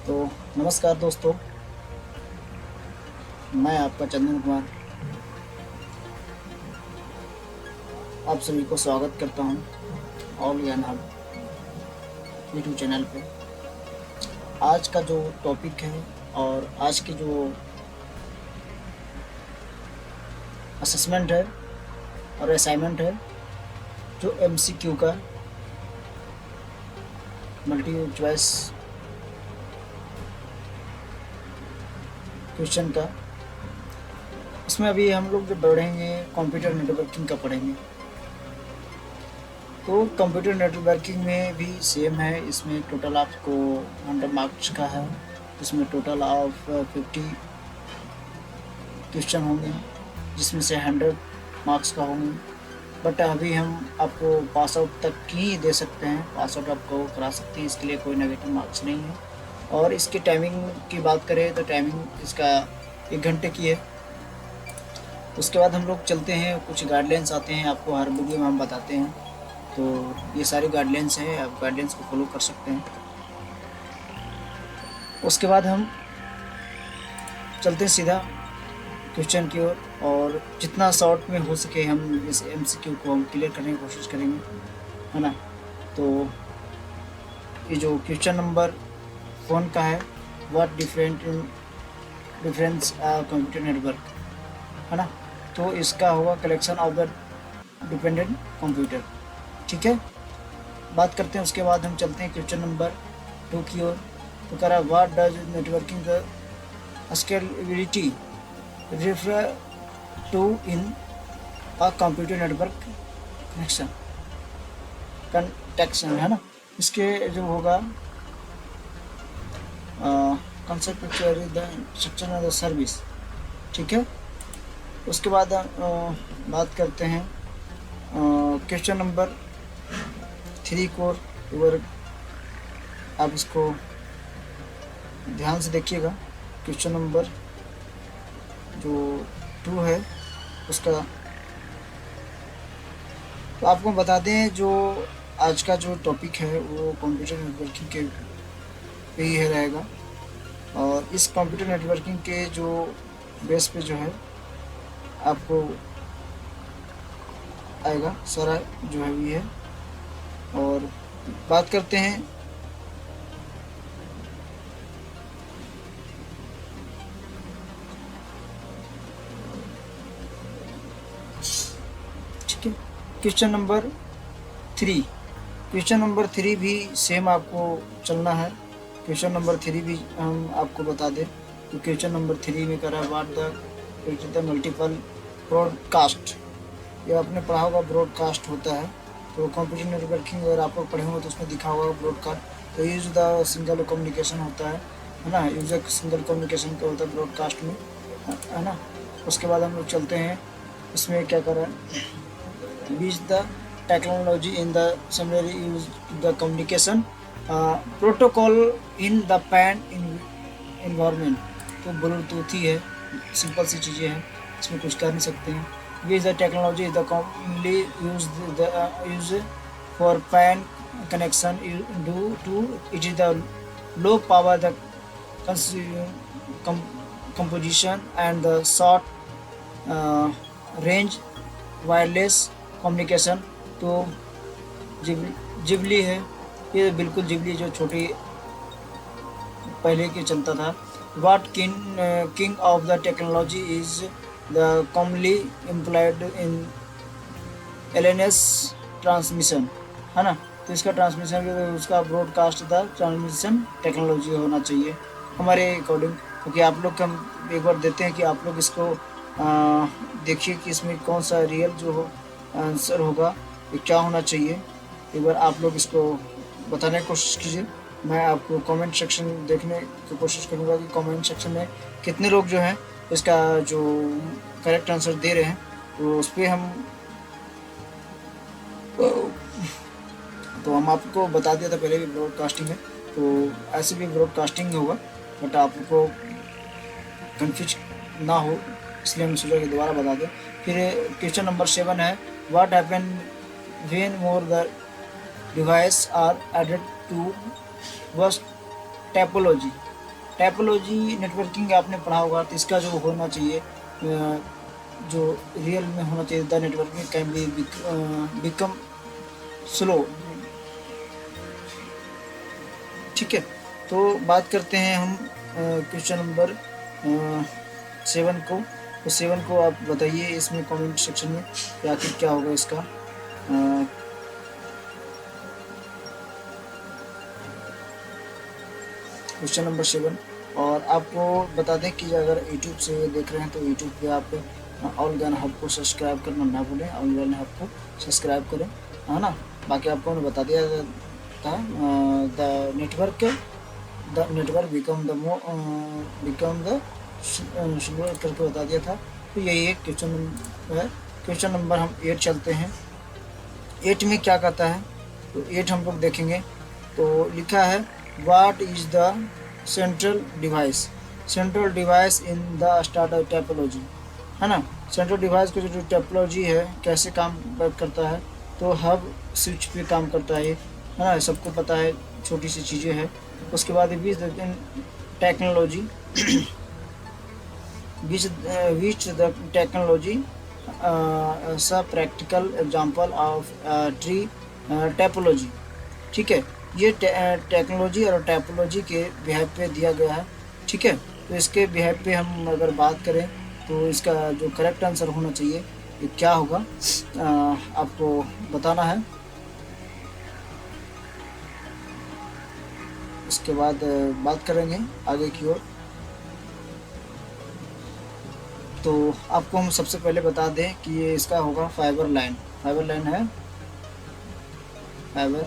तो नमस्कार दोस्तों, मैं आपका चंदन कुमार आप सभी को स्वागत करता हूं ऑल ज्ञान हब यूट्यूब चैनल पे। आज का जो टॉपिक है और आज की जो असेसमेंट है और असाइनमेंट है, जो एमसीक्यू का मल्टी चॉइस क्वेश्चन का, इसमें अभी हम लोग जो पढ़ेंगे कंप्यूटर नेटवर्किंग का पढ़ेंगे। तो कंप्यूटर नेटवर्किंग में भी सेम है। इसमें टोटल आपको 100 मार्क्स का है। इसमें टोटल ऑफ 50 क्वेश्चन होंगे, जिसमें से 100 मार्क्स का होंगे। बट अभी हम आपको पास आउट तक ही दे सकते हैं, पास आउट आपको करा सकते हैं, इसके लिए कोई नेगेटिव मार्क्स नहीं है। और इसकी टाइमिंग की बात करें तो टाइमिंग इसका 1 घंटे की है। उसके बाद हम लोग चलते हैं, कुछ गाइडलाइंस आते हैं, आपको हर वीडियो में हम बताते हैं। तो ये सारी गाइडलाइंस हैं, आप गाइडलाइंस को फॉलो कर सकते हैं। उसके बाद हम चलते हैं सीधा क्वेश्चन की ओर, और जितना शॉर्ट में हो सके हम इस एमसीक्यू को हम क्लियर करने की कोशिश करेंगे, है ना। तो ये जो क्वेश्चन नंबर 1 का है, व्हाट डिफरेंस कंप्यूटर नेटवर्क, है ना। तो इसका होगा collection of the dependent computer. ठीक है, बात करते हैं। उसके बाद हम चलते हैं क्वेश्चन नंबर 2 की ओर। तो कह रहा है what does networking the scalability refer to in a computer network connection, है ना। इसके जो होगा concept the instruction of the service. ठीक है, उसके बाद बात करते हैं क्वेश्चन नंबर 3 को। अगर आप इसको ध्यान से देखिएगा, क्वेश्चन नंबर जो 2 है उसका, तो आपको बता दें जो आज का जो टॉपिक है वो कंप्यूटर नेटवर्किंग के पे ही रहेगा। और इस कंप्यूटर नेटवर्किंग के जो बेस पे जो है आपको आएगा सारा जो है ये है। और बात करते हैं ठीक है क्वेश्चन नंबर 3। क्वेश्चन नंबर 3 भी सेम आपको चलना है। क्वेश्चन नंबर 3 भी हम आपको बता दें। तो क्वेश्चन नंबर 3 में करा व्हाट द मल्टीपल ब्रॉडकास्ट। ये आपने पढ़ा होगा, ब्रॉडकास्ट होता है। तो कंप्यूटर नेटवर्किंग अगर आप लोग पढ़े होंगे तो उसमें दिखा होगा ब्रॉडकास्ट। तो यूज द सिंगल कम्युनिकेशन होता है ना। यूज सिंगल कम्युनिकेशन का होता है ब्रॉडकास्ट में, है ना। उसके बाद हम लोग चलते हैं, इसमें क्या कर रहा है, which the technology in the summary use the communication protocol in the PAN environment. तो ब्लूटूथ ही है, सिंपल सी चीज़ें हैं, इसमें कुछ कर नहीं सकते हैं। Which the technology is the commonly used for PAN connection due to it is the low power, the composition and the short range wireless communication। तो जिबली है, ये बिल्कुल जिबली जो छोटी पहले के चलता था। What king of the technology is the commonly employed in LNS transmission, है ना। तो इसका ट्रांसमिशन उसका ब्रॉडकास्ट था ट्रांसमिशन टेक्नोलॉजी होना चाहिए हमारे अकॉर्डिंग। क्योंकि आप लोग हम एक बार देते हैं कि आप लोग इसको देखिए कि इसमें कौन सा रियल जो हो आंसर होगा, ये क्या होना चाहिए। एक बार आप लोग इसको बताने की कोशिश कीजिए। मैं आपको कमेंट सेक्शन देखने की कोशिश करूँगा कि कमेंट सेक्शन में कितने लोग जो हैं इसका जो करेक्ट आंसर दे रहे हैं। तो उस पर तो हम आपको बता दिया था पहले भी ब्रॉडकास्टिंग है, तो ऐसे भी ब्रॉडकास्टिंग होगा, बट आपको कंफ्यूज ना हो इसलिए हम सोचा कि दोबारा बता दें। फिर क्वेश्चन नंबर 7 है what happen when more the device are added to bus topology. Topology networking आपने पढ़ा होगा, तो इसका जो होना चाहिए जो रियल में होना चाहिए, the networking can be become slow. ठीक है, तो बात करते हैं हम क्वेश्चन नंबर 7 को। तो 7 को आप बताइए इसमें कमेंट सेक्शन में कि आखिर क्या होगा इसका। Question number 7। और आपको बता दें कि अगर यूट्यूब से देख रहे हैं तो यूट्यूब पे आप ऑल ज्ञान हब को सब्सक्राइब करना ना भूलें, ऑल ज्ञान हब को सब्सक्राइब करें, है ना। बाकी आपको मैंने बता दिया था the network become the slow करके बता दिया था। तो यही एक क्वेश्चन है। क्वेश्चन नंबर हम 8 चलते हैं। 8 में क्या कहता है, तो 8 हम लोग देखेंगे। तो लिखा है what is the central device in the starter topology, है ना। सेंट्रल डिवाइस का जो टोपोलॉजी है कैसे काम करता है, तो हब स्विच पे काम करता है ना, सबको पता है, छोटी सी चीज़ें हैं। उसके बाद टेक्नोलॉजी विच द टेक्नोलॉजी स practical example of tree topology. ठीक है, ये टेक्नोलॉजी और टोपोलॉजी के बिहेव पे दिया गया है। ठीक है, तो इसके बिहेव पे हम अगर बात करें तो इसका जो करेक्ट आंसर होना चाहिए ये क्या होगा, आपको बताना है। इसके बाद बात करेंगे आगे की ओर। तो आपको हम सबसे पहले बता दें कि ये इसका होगा फाइबर लाइन है, फाइबर।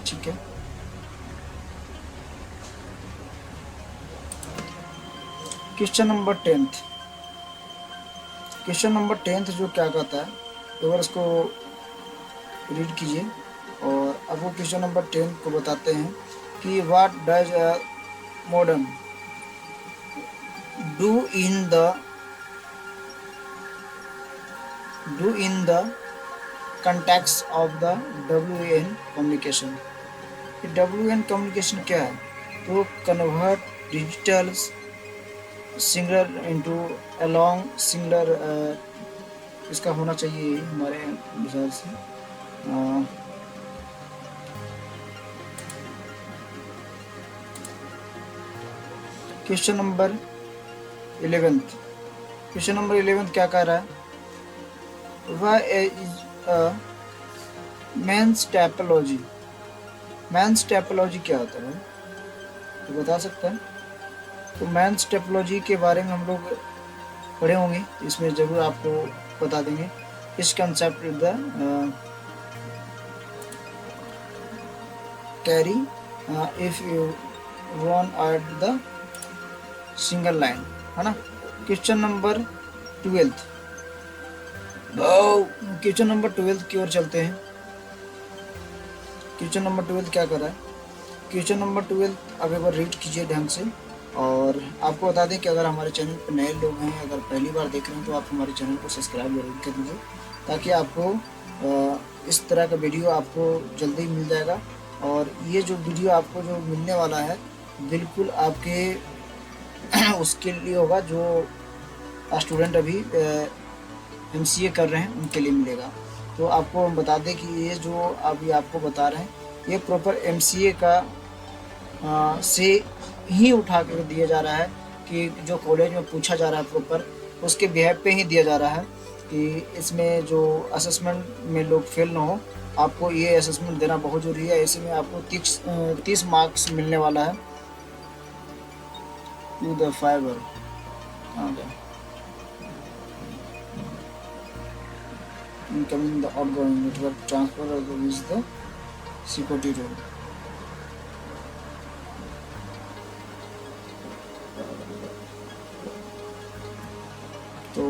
ठीक है, क्वेश्चन नंबर 10 जो क्या कहता है, तो अगर इसको रीड कीजिए। और अब वो क्वेश्चन नंबर 10 को बताते हैं कि what does a modern do in the context of the WAN communication. WAN communication क्या है, तो convert digital singular into a long singular, इसका होना चाहिए हमारे विचार से। क्वेश्चन नंबर 11 क्या कह रहा है, वह is a mesh topology. Mesh topology क्या होता है, तो बता सकते हैं। तो मेंस टोपोलॉजी के बारे में हम लोग पढ़े होंगे, इसमें ज़रूर आपको बता देंगे। इस concept the carry if you one at the single line, है ना। क्वेश्चन नंबर 12 की ओर चलते हैं। क्वेश्चन नंबर 12 क्या कर रहा है, क्वेश्चन नंबर 12 अब एक बार रीड कीजिए ढंग से। और आपको बता दें कि अगर हमारे चैनल पर नए लोग हैं, अगर पहली बार देख रहे हैं, तो आप हमारे चैनल को सब्सक्राइब जरूर कर दीजिए, ताकि आपको इस तरह का वीडियो आपको जल्दी मिल जाएगा। और ये जो वीडियो आपको जो मिलने वाला है बिल्कुल आपके उसके लिए होगा जो स्टूडेंट अभी MCA कर रहे हैं उनके लिए मिलेगा। तो आपको हम बता दें कि ये जो अभी आपको बता रहे हैं ये प्रॉपर MCA का से ही उठा कर दिया जा रहा है, कि जो कॉलेज में पूछा जा रहा है प्रॉपर उसके बिहेव पे ही दिया जा रहा है, कि इसमें जो असेसमेंट में लोग फेल ना हो। आपको ये असेसमेंट देना बहुत ज़रूरी है, ऐसे में आपको 30 मार्क्स मिलने वाला है। To the fibre incoming the outgoing network transfer is the security rule. तो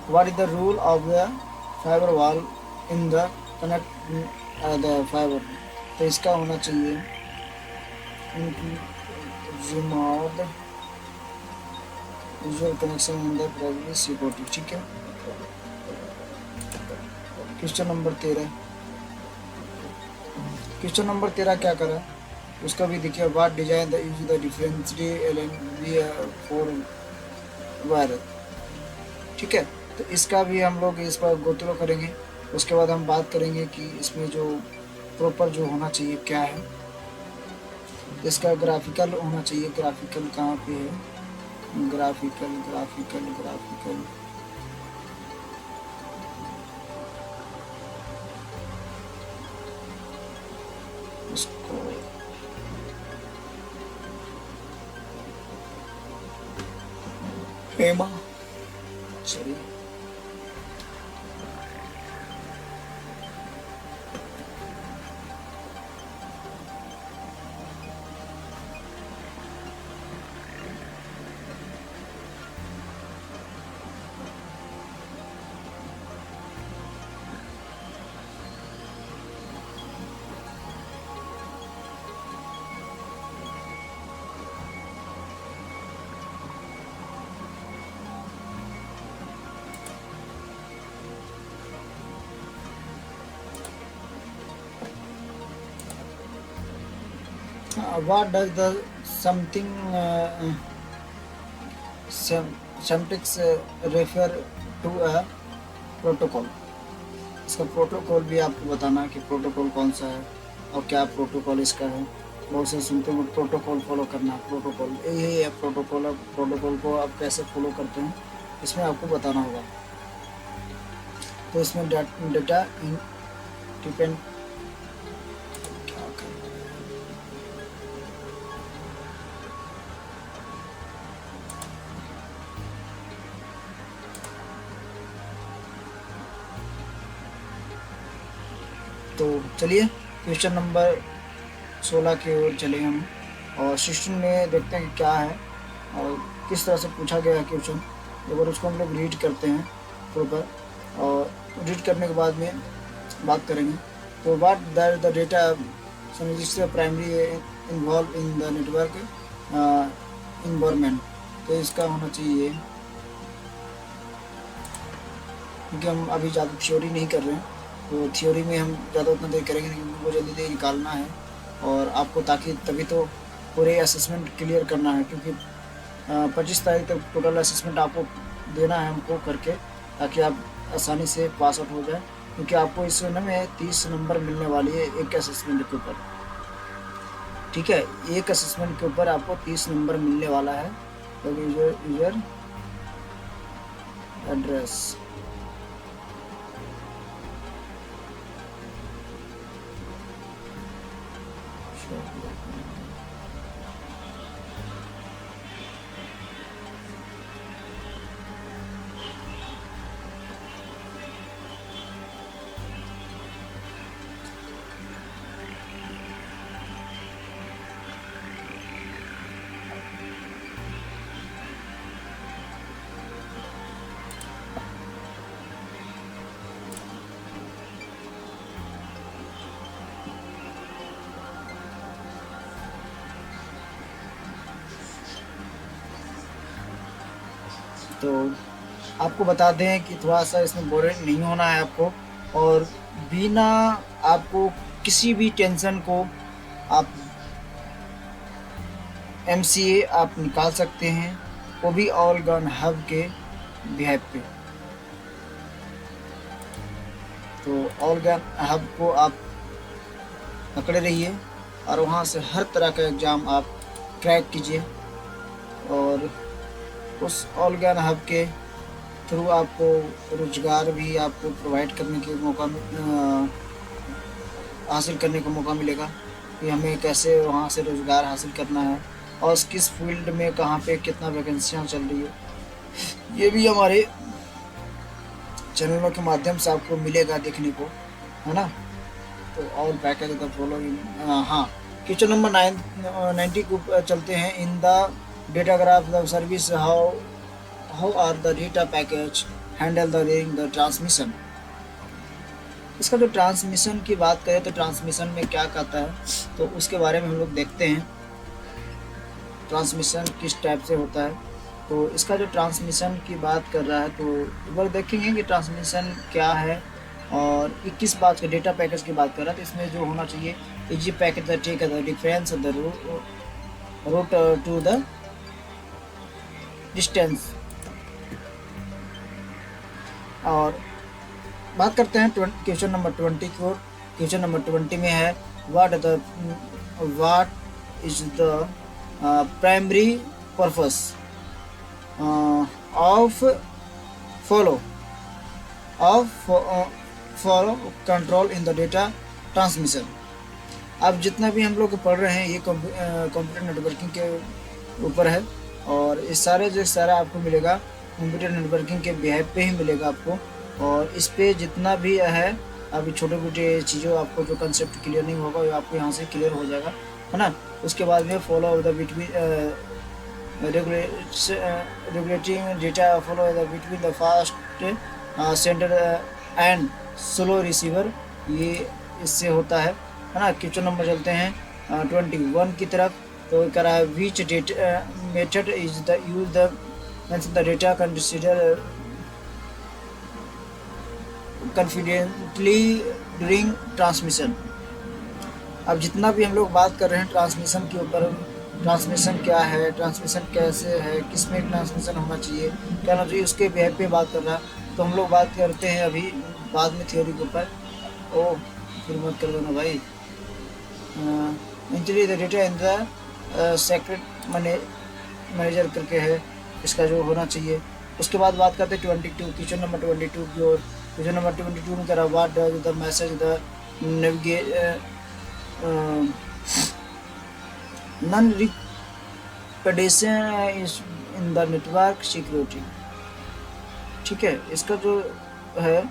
what is the rule of the fiber wall in the connect the fiber, तो इसका होना चाहिए removed visual connection in the primary security। ठीक है, question number 13, question number 13 क्या करा उसका भी देखिए, what design the use the differential for wire. ठीक है, तो इसका भी हम लोग इस पर गो थ्रू करेंगे। उसके बाद हम बात करेंगे कि इसमें जो प्रॉपर जो होना चाहिए क्या है, इसका ग्राफिकल होना चाहिए। ग्राफिकल कहाँ पे है, ग्राफिकल ग्राफिकल ग्राफिकल, इसको हेमा, चलिए what does the something semtics refer to a protocol। इसका प्रोटोकॉल भी आपको बताना है कि प्रोटोकॉल कौन सा है और क्या प्रोटोकॉल इसका है। बहुत से सुनते हैं प्रोटोकॉल फॉलो करना, प्रोटोकॉल यही है प्रोटोकॉल। अब प्रोटोकॉल को आप कैसे फॉलो करते हैं इसमें आपको बताना होगा। तो इसमें डेटा डिपेंड क्या करना है, तो चलिए क्वेश्चन नंबर 16 की ओर चले हम, और 16 में देखते हैं कि क्या है और किस तरह से पूछा गया है क्वेश्चन। अगर उसको हम लोग रीड करते हैं प्रॉपर, और रीड करने के बाद में बात करेंगे। तो व्हाट द डेटा समझिए primary involve in the network environment. तो इसका होना चाहिए, क्योंकि हम अभी ज़्यादा थ्योरी नहीं कर रहे हैं, तो थ्योरी में हम ज़्यादा उतना देर करेंगे नहीं, क्योंकि वो जल्दी जल्दी निकालना है और आपको, ताकि तभी तो पूरे असेसमेंट क्लियर करना है। क्योंकि 25 तारीख तक टोटल असेसमेंट आपको देना है हमको करके, ताकि आप आसानी से पास आउट हो जाए। क्योंकि आपको इस में 30 नंबर मिलने वाली है एक असेसमेंट के ऊपर। ठीक है, एक असेसमेंट के ऊपर आपको 30 नंबर मिलने वाला है। तो यूजर एड्रेस, तो आपको बता दें कि थोड़ा सा इसमें बोरिंग नहीं होना है आपको, और बिना आपको किसी भी टेंशन को आप MCA आप निकाल सकते हैं, वो भी ऑल गन हब के बिहेव पे। तो ऑल गन हब को आप पकड़े रहिए और वहाँ से हर तरह का एग्ज़ाम आप क्रैक कीजिए, और उस ऑल ज्ञान हब के थ्रू आपको रोजगार भी आपको प्रोवाइड करने के मौका हासिल करने का मौका मिलेगा कि हमें कैसे वहाँ से रोजगार हासिल करना है और किस फील्ड में कहाँ पे कितना वैकेंसियाँ चल रही है, ये भी हमारे चैनलों के माध्यम से आपको मिलेगा देखने को, है ना। तो और पैकेज द फॉलोइंग, हाँ क्वेश्चन नंबर 90 को चलते हैं। In the datagram the service how are the data package handle the during the transmission. इसका जो ट्रांसमिशन की बात करें तो ट्रांसमिशन में क्या कहता है, तो उसके बारे में हम लोग देखते हैं ट्रांसमिशन किस टाइप से होता है। तो इसका जो ट्रांसमिशन की बात कर रहा है तो एक बार देखेंगे कि ट्रांसमिशन क्या है और 21 बात का डेटा पैकेज की बात कर रहा है, तो इसमें जो होना चाहिए easy package the take the difference the route to the distance. और बात करते हैं क्वेश्चन नंबर 20 को। क्वेश्चन नंबर 20 में है what is the primary purpose of follow control in the data transmission. अब जितना भी हम लोग पढ़ रहे हैं ये कंप्यूटर नेटवर्किंग के ऊपर है, और इस सारा आपको मिलेगा कंप्यूटर नेटवर्किंग के बिहेव पे ही मिलेगा आपको। और इस पे जितना भी है अभी छोटे मोटे चीज़ों आपको जो कंसेप्ट क्लियर नहीं होगा वो आपको यहाँ से क्लियर हो जाएगा, है ना। उसके बाद में follow the between regulating data follow the between the fast sender and slow receiver, ये इससे होता है ना। क्वेश्चन नंबर चलते हैं 21 की तरफ। तो कह रहा है which data method is the use the data consider confidently during transmission. अब जितना भी हम लोग बात कर रहे हैं ट्रांसमिशन के ऊपर, ट्रांसमिशन क्या है, ट्रांसमिशन कैसे है, किस में ट्रांसमिशन होना चाहिए, क्या होना चाहिए, उसके बिहेव पे बात कर रहा है। तो हम लोग बात करते हैं अभी बाद में थ्योरी के ऊपर। ओ फिर मत कर देना भाई। Entry the data in the secret manager करके है इसका जो होना चाहिए। उसके बाद बात करते हैं 22 क्वेश्चन नंबर 22 की ओर। क्वेश्चन नंबर 22 में करा what does the message the non representation is in the network security. ठीक है, इसका जो है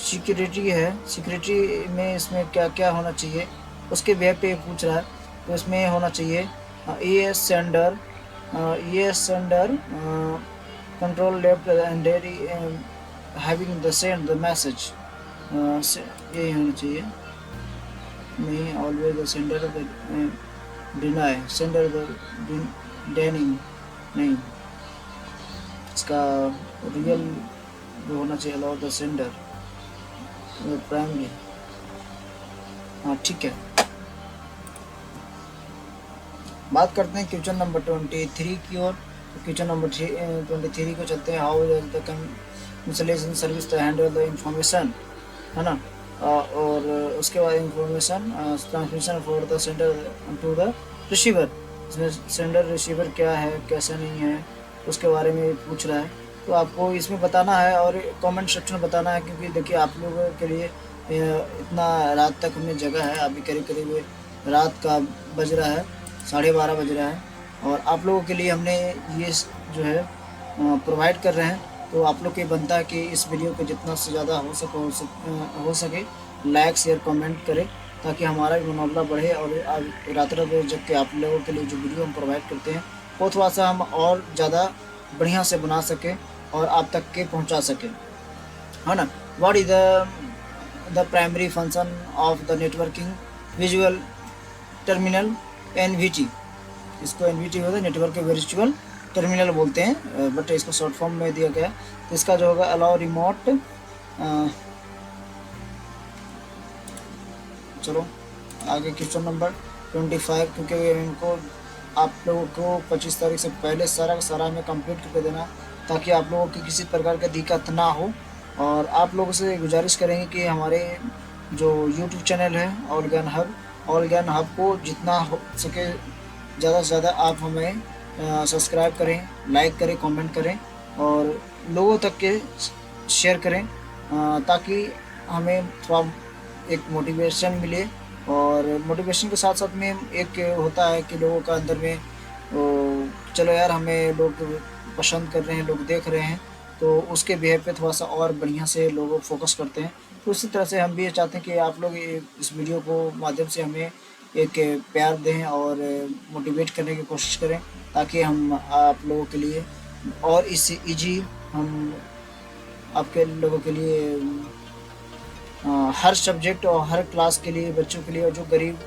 सिक्योरिटी है, सिक्योरिटी में इसमें क्या क्या होना चाहिए उसके बेस पे पूछ रहा है। तो इसमें होना चाहिए ES sender control left and ready having the send the message, यही होना चाहिए। नहीं always the sender the deny sender the denying, नहीं इसका रियल जो होना चाहिए allow the sender प्राइमरी। हाँ ठीक है। बात करते हैं क्वेश्चन नंबर 23 की ओर। तो क्वेश्चन नंबर 23 को चलते हैं। How does the consolation service handle the information, है ना। और उसके बाद information transmission for the sender to the receiver. इसमें सेंडर रिसीवर क्या है कैसा नहीं है उसके बारे में पूछ रहा है। तो आपको इसमें बताना है और कमेंट सेक्शन में बताना है, क्योंकि देखिए आप लोगों के लिए इतना रात तक हमें जगह है। अभी करीब करीब रात का बज रहा है 12:30 बज रहा है, और आप लोगों के लिए हमने ये जो है प्रोवाइड कर रहे हैं। तो आप लोग के बनता है कि इस वीडियो को जितना से ज़्यादा हो सके लाइक शेयर कमेंट करें, ताकि हमारा भी मनोबला बढ़े और रात जग के आप लोगों के लिए जो वीडियो हम प्रोवाइड करते हैं वो थोड़ा सा हम और ज़्यादा बढ़िया से बना सकें और आप तक के पहुंचा सकें, है ना। What is the primary function of the networking visual terminal NVT। इसको NVT होता है नेटवर्क के वर्चुअल टर्मिनल बोलते हैं, बट इसको शॉर्ट फॉर्म में दिया गया है। तो इसका जो होगा अलाउ रिमोट, चलो आगे क्वेश्चन नंबर 25, क्योंकि इनको आप लोगों को 25 तारीख से पहले सारा हमें कंप्लीट करके देना, ताकि आप लोगों की किसी प्रकार का दिक्कत ना हो। और आप लोगों से गुजारिश करेंगे कि हमारे जो YouTube चैनल है ऑल ज्ञान हब को जितना हो सके ज़्यादा से ज़्यादा आप हमें सब्सक्राइब करें, लाइक करें, कमेंट करें और लोगों तक के शेयर करें, ताकि हमें थोड़ा एक मोटिवेशन मिले। और मोटिवेशन के साथ साथ में एक होता है कि लोगों का अंदर में चलो यार हमें लोग पसंद कर रहे हैं, लोग देख रहे हैं, तो उसके बिहेव पे थोड़ा सा और बढ़िया से लोग फोकस करते हैं। तो उसी तरह से हम भी ये चाहते हैं कि आप लोग इस वीडियो को माध्यम से हमें एक प्यार दें और मोटिवेट करने की कोशिश करें, ताकि हम आप लोगों के लिए और इस ईजी हम आपके लोगों के लिए हर सब्जेक्ट और हर क्लास के लिए बच्चों के लिए, और जो गरीब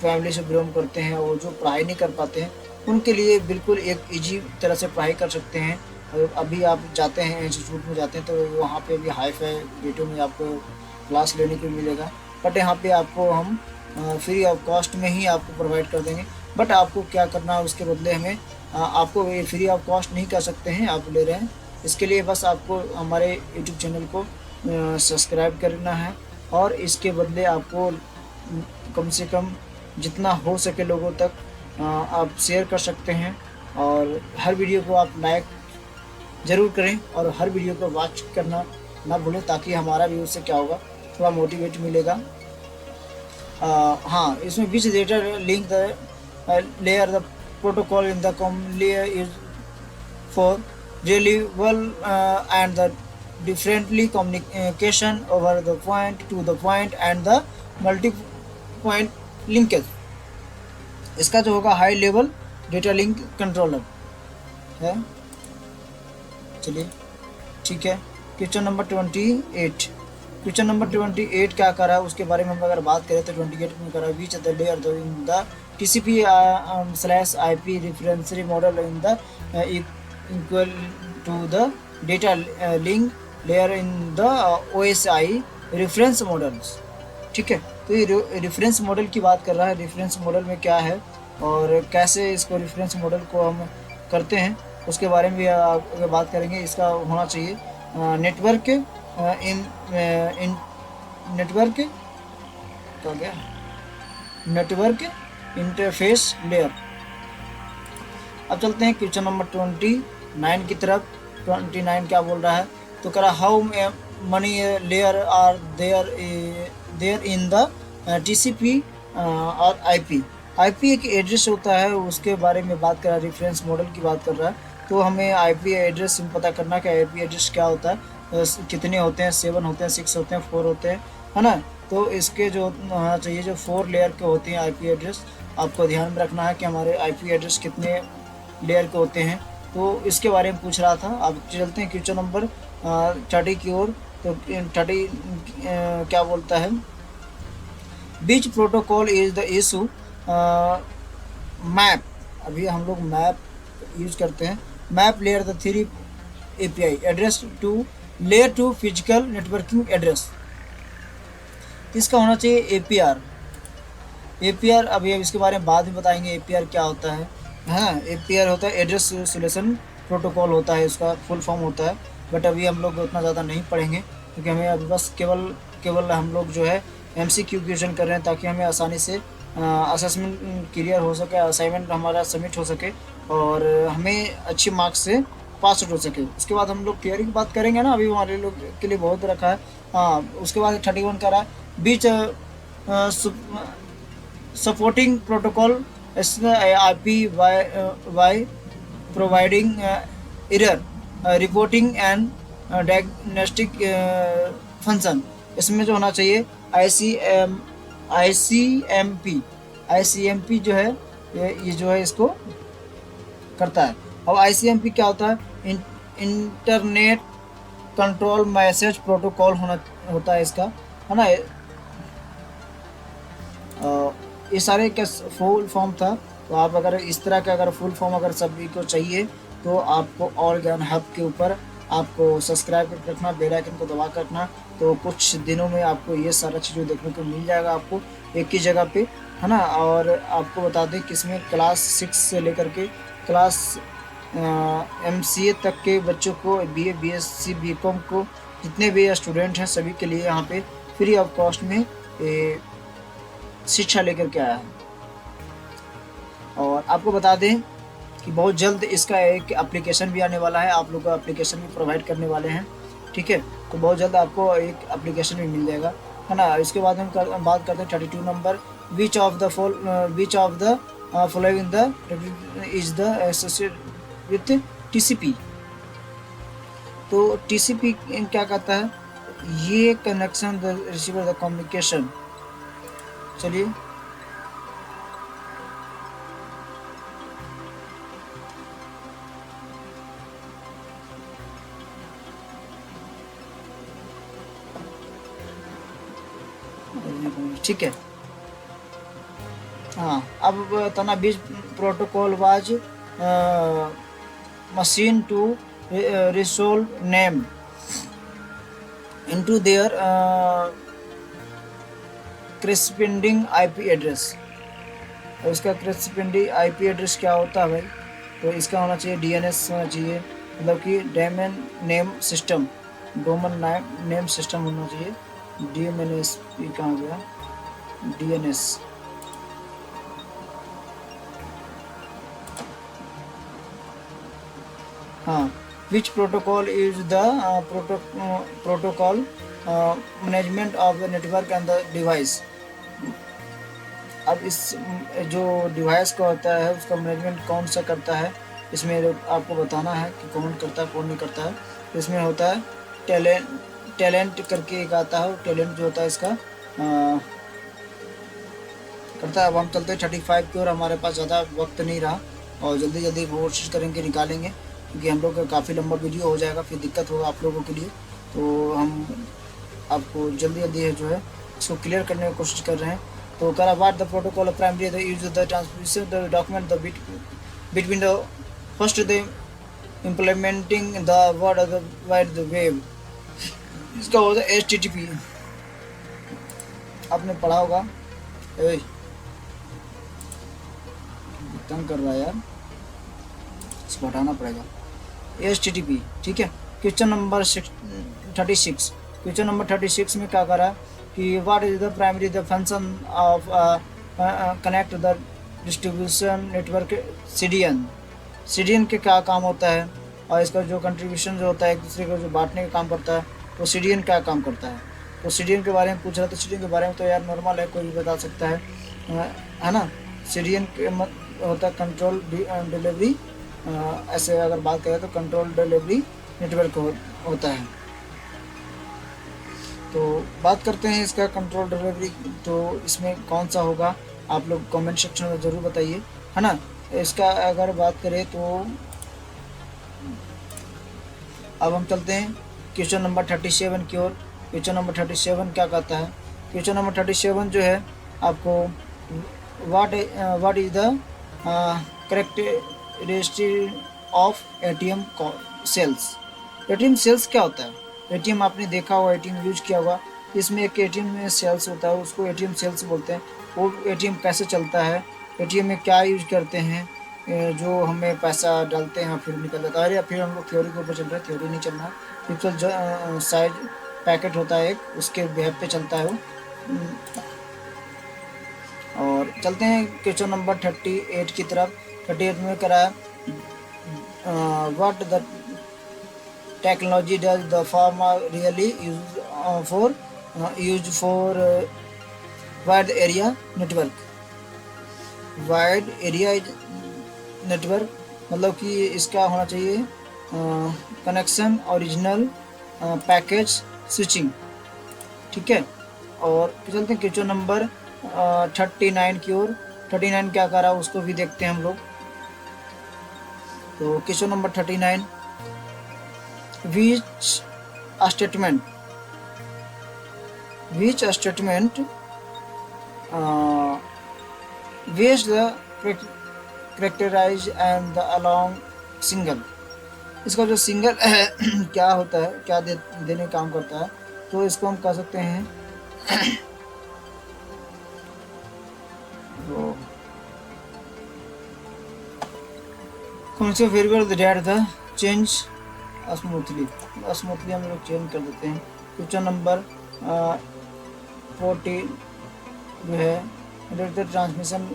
फैमिली से बिलोंग करते हैं और जो पढ़ाई नहीं कर पाते हैं उनके लिए बिल्कुल एक ईजी तरह से पढ़ाई कर सकते हैं। अभी आप जाते हैं इंस्टीट्यूट में जाते हैं तो वहाँ पे भी हाई फाई रेटों में आपको क्लास लेने को मिलेगा, बट यहाँ पे आपको हम फ्री ऑफ कॉस्ट में ही आपको प्रोवाइड कर देंगे। बट आपको क्या करना है उसके बदले हमें आपको ये फ्री ऑफ कॉस्ट नहीं कर सकते हैं, आप ले रहे हैं, इसके लिए बस आपको हमारे यूट्यूब चैनल को सब्सक्राइब करना है और इसके बदले आपको कम से कम जितना हो सके लोगों तक आप शेयर कर सकते हैं और हर वीडियो को आप लाइक ज़रूर करें और हर वीडियो को वॉच करना ना भूलें, ताकि हमारा भी उससे क्या होगा थोड़ा मोटिवेट मिलेगा। हाँ, इसमें which data link the layer the protocol in the com layer is for reliable and the differently communication over the point to the point and the multi point linkage। इसका जो होगा high level data link controller है। चलिए ठीक है, question number 28। Question number 28 क्या कर रहा है उसके बारे में हम अगर बात करें तो 28 में कर रहा है which the layer in the TCP /IP reference model in the equal to the data link layer in the OSI reference models. ठीक है, तो ये रेफरेंस मॉडल की बात कर रहा है। रेफरेंस मॉडल में क्या है और कैसे इसको रेफरेंस मॉडल को हम करते हैं उसके बारे में भी अगर बात करेंगे। इसका होना चाहिए नेटवर्क नेटवर्क क्या गया नेटवर्क इंटरफेस लेयर। अब चलते हैं क्वेश्चन नंबर 29 की तरफ। 29 क्या बोल रहा है तो कह रहा how many layer are there in the TCP और IP। IP एक एड्रेस होता है, उसके बारे में बात कर रहा है, रेफरेंस मॉडल की बात कर रहा है। तो हमें IP एड्रेस पता करना कि IP एड्रेस क्या होता है, कितने होते हैं, 7 होते हैं, 6 होते हैं, 4 होते हैं, है ना। तो इसके जो होना चाहिए जो 4 लेयर के होते हैं IP एड्रेस, आपको ध्यान में रखना है कि हमारे IP एड्रेस कितने लेयर के होते हैं। तो इसके बारे में पूछ रहा था। अब चलते हैं क्वेश्चन नंबर 30 की ओर। तो 30 क्या बोलता है which protocol is the issue map. अभी हम लोग मैप यूज करते हैं। Map layer the 3 API address to layer 2 physical networking address. इसका होना चाहिए APR। अभी इसके बारे में बाद में बताएंगे APR क्या होता है। हाँ, APR होता है एड्रेस सोल्यूशन प्रोटोकॉल होता है, इसका फुल फॉर्म होता है। बट अभी हम लोग उतना ज़्यादा नहीं पढ़ेंगे क्योंकि हमें अभी बस केवल हम लोग जो है MCQ क्वेश्चन कर रहे हैं ताकि हमें आसानी से असेसमेंट क्लियर हो सके, असाइनमेंट हमारा सबमिट हो सके और हमें अच्छे मार्क्स से पास आउट हो सके। उसके बाद हम लोग थियरी की बात करेंगे ना, अभी हमारे लोग के लिए बहुत रखा है। हाँ, उसके बाद 31 का रहा है which supporting protocol IP providing error reporting and diagnostic function। इसमें जो होना चाहिए ICMP जो है ये जो है इसको करता है। अब ICMP क्या होता है इंटरनेट कंट्रोल मैसेज प्रोटोकॉल होता है इसका, है ना। ये सारे का फुल फॉर्म था। तो आप अगर इस तरह का अगर फुल फॉर्म अगर सभी को चाहिए तो आपको और ज्ञान हब के ऊपर आपको सब्सक्राइब करके रखना, बेल आइकन को दबा कर रखना। तो कुछ दिनों में आपको ये सारा चीज़ें देखने को मिल जाएगा आपको एक ही जगह पे, है ना। और आपको बता दें कि इसमें क्लास 6 से लेकर के क्लास MCA तक के बच्चों को, BA BSc BCom को जितने भी स्टूडेंट हैं सभी के लिए यहाँ पे फ्री ऑफ कॉस्ट में शिक्षा लेकर के आया है। और आपको बता दें कि बहुत जल्द इसका एक एप्लीकेशन भी आने वाला है, आप लोग को एप्लीकेशन भी प्रोवाइड करने वाले हैं। ठीक है, तो बहुत जल्द आपको एक एप्लीकेशन भी मिल जाएगा, है ना। इसके बाद हम बात करते हैं 32 number which of the following the is the associated with TCP। तो TCP क्या कहता है, ये connection the receiver the communication. चलिए ठीक है। हाँ, अब तना which protocol was machine to resolve name into their corresponding IP address. और इसका corresponding IP एड्रेस क्या होता है भाई, तो इसका होना चाहिए DNS होना चाहिए, मतलब कि domain name system, domain name system होना चाहिए। DNS कहाँ गया, DNS, हाँ, which protocol is the protocol management of the network and the device। अब इस जो डिवाइस का होता है उसका मैनेजमेंट कौन सा करता है, इसमें आपको बताना है कि कौन करता है कौन नहीं करता है। इसमें होता है टैलेंट करके एक आता है, टैलेंट जो होता है इसका करता है। अब हम चलते हैं 35 की ओर, हमारे पास ज़्यादा वक्त नहीं रहा और जल्दी जल्दी कोशिश करेंगे निकालेंगे, क्योंकि हम लोग का काफ़ी लंबा वीडियो हो जाएगा, फिर दिक्कत होगा आप लोगों के लिए। तो हम आपको जल्दी जल्दी है जो है इसको क्लियर करने की कोशिश कर रहे हैं। तो करा what the protocol of primary the use the transmission the document the between the first the implementing the word of the wide the web. इसका होता है HTTP, आपने पढ़ा होगा। तंग कर रहा है यार, इसको हटाना पड़ेगा। HTTP, ठीक है। क्वेश्चन नंबर 36, क्वेश्चन नंबर 36 में क्या करा कि what is the primary the function of connect the distribution network CDN के क्या काम होता है, और इसका जो कंट्रीब्यूशन जो होता है एक दूसरे को जो बांटने का काम करता है, तो CDN क्या काम करता है। तो CDN के बारे में पूछ रहा था, CDN के बारे में तो यार नॉर्मल है, कोई भी बता सकता है ना। CDN के होता है कंट्रोल डिलीवरी, ऐसे अगर बात करें तो कंट्रोल डिलीवरी नेटवर्क होता है। तो बात करते हैं इसका कंट्रोल डिलीवरी, तो इसमें कौन सा होगा आप लोग कमेंट सेक्शन में ज़रूर बताइए, है ना। इसका अगर बात करें तो अब हम चलते हैं क्वेश्चन नंबर 37 की ओर। क्वेश्चन नंबर 37 क्या कहता है, क्वेश्चन नंबर 37 जो है आपको what is the characteristic of ATM cells. ATM cells क्या होता है, ATM आपने देखा होगा, ATM यूज किया होगा, इसमें एक ATM में सेल्स होता है, उसको ATM सेल्स बोलते हैं। वो ATM कैसे चलता है, ATM में क्या यूज करते हैं, जो हमें पैसा डालते हैं फिर निकल जाता है। अरे फिर हम लोग थ्योरी के ऊपर चल रहे हैं, थ्योरी नहीं चलना है, पिक्सल साइज पैकेट होता है एक, उसके बेहद पे चलता है वो। और चलते हैं क्वेश्चन नंबर 38 की तरफ। 38 में कराया what the technology does the farmer really use for wide area network. Wide area network मतलब कि इसका होना चाहिए कनेक्शन ओरिजिनल पैकेज स्विचिंग, ठीक है। और चलते हैं क्वेश्चन नंबर 39 की ओर। 39 क्या कर रहा है उसको भी देखते हैं हम लोग। तो question number 39, which statement which the characterize and the along single। इसका जो सिंगल क्या होता है, क्या देने काम करता है, तो इसको हम कह सकते हैं कौन से variable that the change smoothly हम लोग चेंज कर देते हैं। क्वेश्चन नंबर 40 जो है ट्रांसमिशन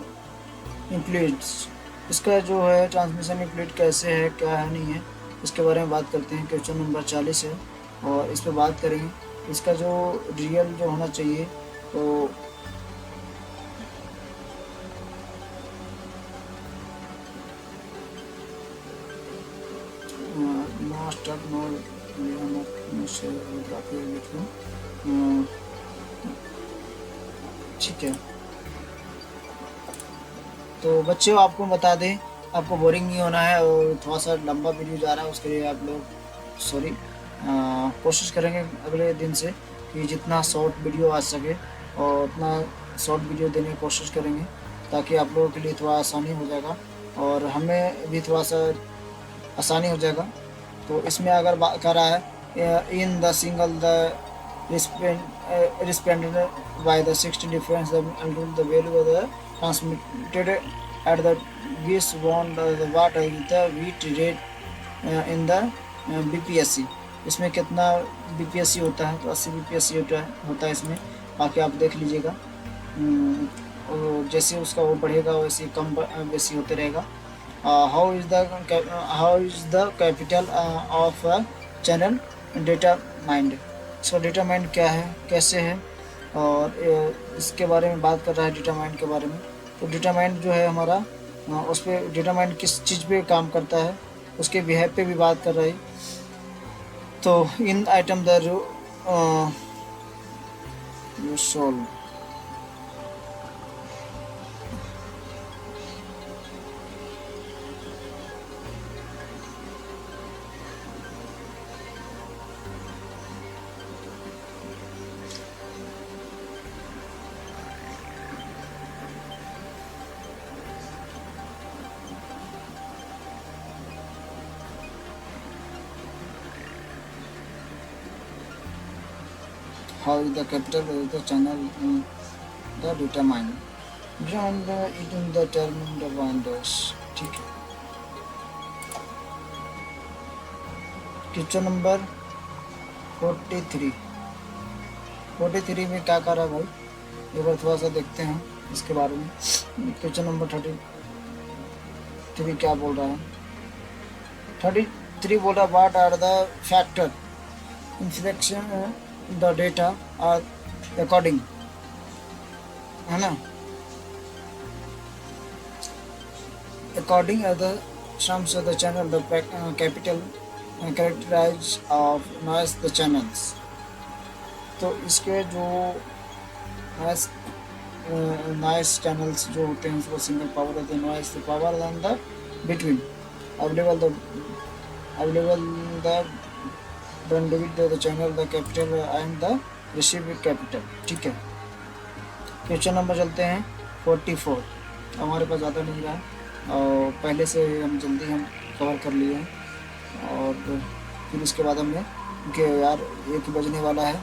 इंप्लीड्स। इसका जो है ट्रांसमिशन इंप्लीड कैसे है, क्या है, नहीं है, इसके बारे में बात करते हैं। क्वेश्चन नंबर 40 है और इस पर बात करेंगे। इसका जो रियल जो होना चाहिए तो ठीक है। तो बच्चों आपको बता दें, आपको बोरिंग नहीं होना है और थोड़ा सा लंबा वीडियो जा रहा है, उसके लिए आप लोग सॉरी कोशिश करेंगे अगले दिन से कि जितना शॉर्ट वीडियो आ सके और उतना शॉर्ट वीडियो देने की कोशिश करेंगे, ताकि आप लोगों के लिए थोड़ा आसानी हो जाएगा और हमें भी थोड़ा सा आसानी हो जाएगा। तो इसमें अगर बात कर रहा है in the single the responded by the 60 difference until the value of the transmitted at the gives one the what is the bit rate in the BPSC। इसमें कितना BPSC होता है, तो 80 BPSC होता है इसमें। बाकी आप देख लीजिएगा, जैसे उसका वो बढ़ेगा वैसे कम बेसी होते रहेगा। How is the capital of channel data mind. इसका डेटा माइंड क्या है, कैसे है, और इसके बारे में बात कर रहा है डेटा माइंड के बारे में। तो डेटा माइंड जो है हमारा, उस पर डेटा माइंड किस चीज़ पे काम करता है उसके बिहेव पे भी बात कर रहा है। तो in item the solve. How is the capital of the channel in the determine and it in the term the wonders। ठीक है, क्वेश्चन नंबर 43 में क्या कर रहा है भाई, एक बार थोड़ा सा देखते हैं इसके बारे में। क्वेश्चन नंबर 33 क्या बोल रहा है। 33 बोल रहा है what are the factor infection the data are according, है ना, according the sums of the channel the capital characterize of noise the channels। तो इसके जो noise channels जो होते हैं उसको single power of the noise the power than the between available the bandwidth of the channel the capital and the received capital। ठीक है, question number चलते हैं 44। हमारे पास ज़्यादा नहीं रहा और पहले से हम जल्दी हम कवर कर लिए हैं, और फिर उसके बाद हमने कि यार 1 बजने वाला है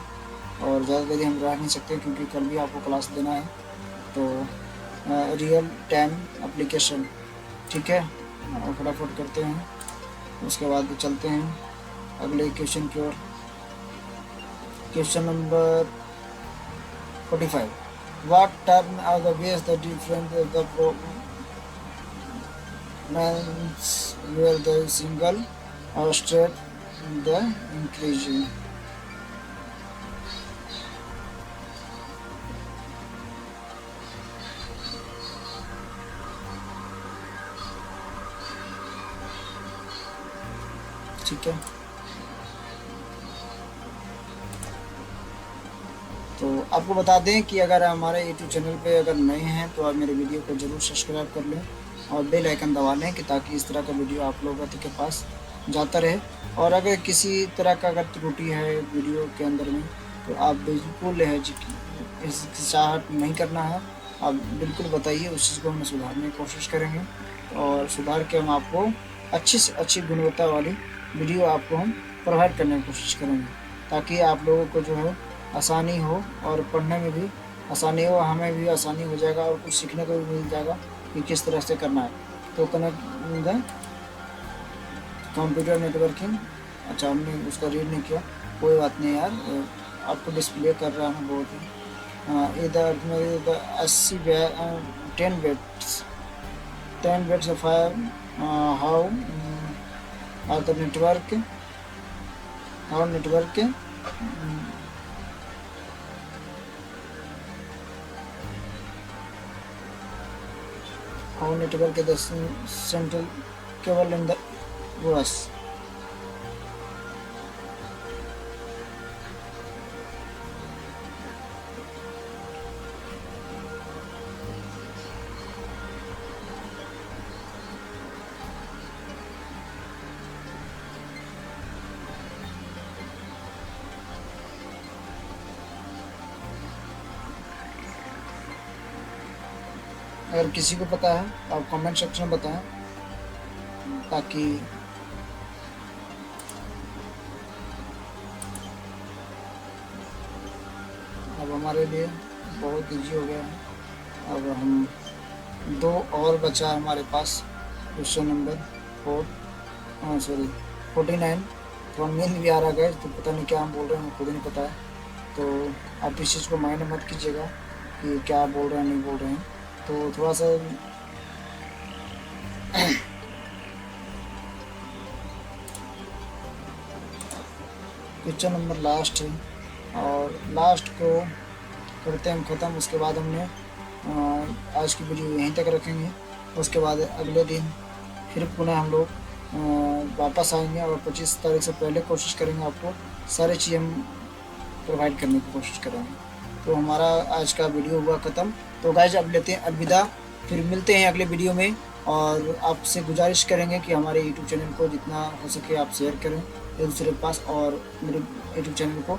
और ज़्यादा देरी हम रह नहीं सकते क्योंकि कल भी आपको क्लास देना है। तो रियल टाइम एप्लीकेशन, ठीक है, और फटाफट करते हैं, उसके बाद चलते हैं अगले क्वेश्चन की ओर। Question number 45 what term are the ways the different the programs where the single और स्ट्रेट द इंक्रीजिंग। ठीक है, तो आपको बता दें कि अगर हमारे यूट्यूब चैनल पे अगर नए हैं तो आप मेरे वीडियो को ज़रूर सब्सक्राइब कर लें और बेल आइकन दबा लें कि ताकि इस तरह का वीडियो आप लोगों के पास जाता रहे। और अगर किसी तरह का अगर त्रुटि है वीडियो के अंदर में तो आप बिल्कुल हिचकिचाहट नहीं करना है, आप बिल्कुल बताइए, उस चीज़ को हम सुधारने की कोशिश करेंगे और सुधार के हम आपको अच्छी से अच्छी गुणवत्ता वाली वीडियो आपको हम प्रोवाइड करने की कोशिश करेंगे ताकि आप लोगों को जो है आसानी हो और पढ़ने में भी आसानी हो, हमें भी आसानी हो जाएगा और कुछ सीखने को भी मिल जाएगा कि किस तरह से करना है। तो कनेक्ट कंप्यूटर नेटवर्किंग, अच्छा हमने उसका रीड नहीं किया, कोई बात नहीं यार, आपको डिस्प्ले कर रहा हूँ बहुत ही। इधर 10 bits of how are the network how network the central cable in the US। अगर किसी को पता है आप कमेंट सेक्शन में बताएं ताकि हमारे लिए बहुत ईजी हो गया है। अब हम 2 और बचा है हमारे पास, क्वेश्चन नंबर 49। थोड़ा नींद भी आ रहा है तो पता नहीं क्या हम बोल रहे हैं, मुझे खुद नहीं पता है। तो आप इस चीज़ को मायने मत कीजिएगा कि क्या बोल रहे हैं नहीं बोल रहे हैं। तो थोड़ा सा क्वेश्चन नंबर लास्ट है और लास्ट को करते हैं हम ख़त्म। उसके बाद हमने आज की वीडियो यहीं तक रखेंगे। उसके बाद अगले दिन फिर पुनः हम लोग वापस आएंगे और 25 तारीख से पहले कोशिश करेंगे आपको सारी चीज़ें हम प्रोवाइड करने की कोशिश करेंगे। तो हमारा आज का वीडियो हुआ ख़त्म। तो गाइस अब लेते हैं अलविदा, फिर मिलते हैं अगले वीडियो में। और आपसे गुजारिश करेंगे कि हमारे यूट्यूब चैनल को जितना हो सके आप शेयर करें एक दूसरे के पास, और मेरे यूट्यूब चैनल को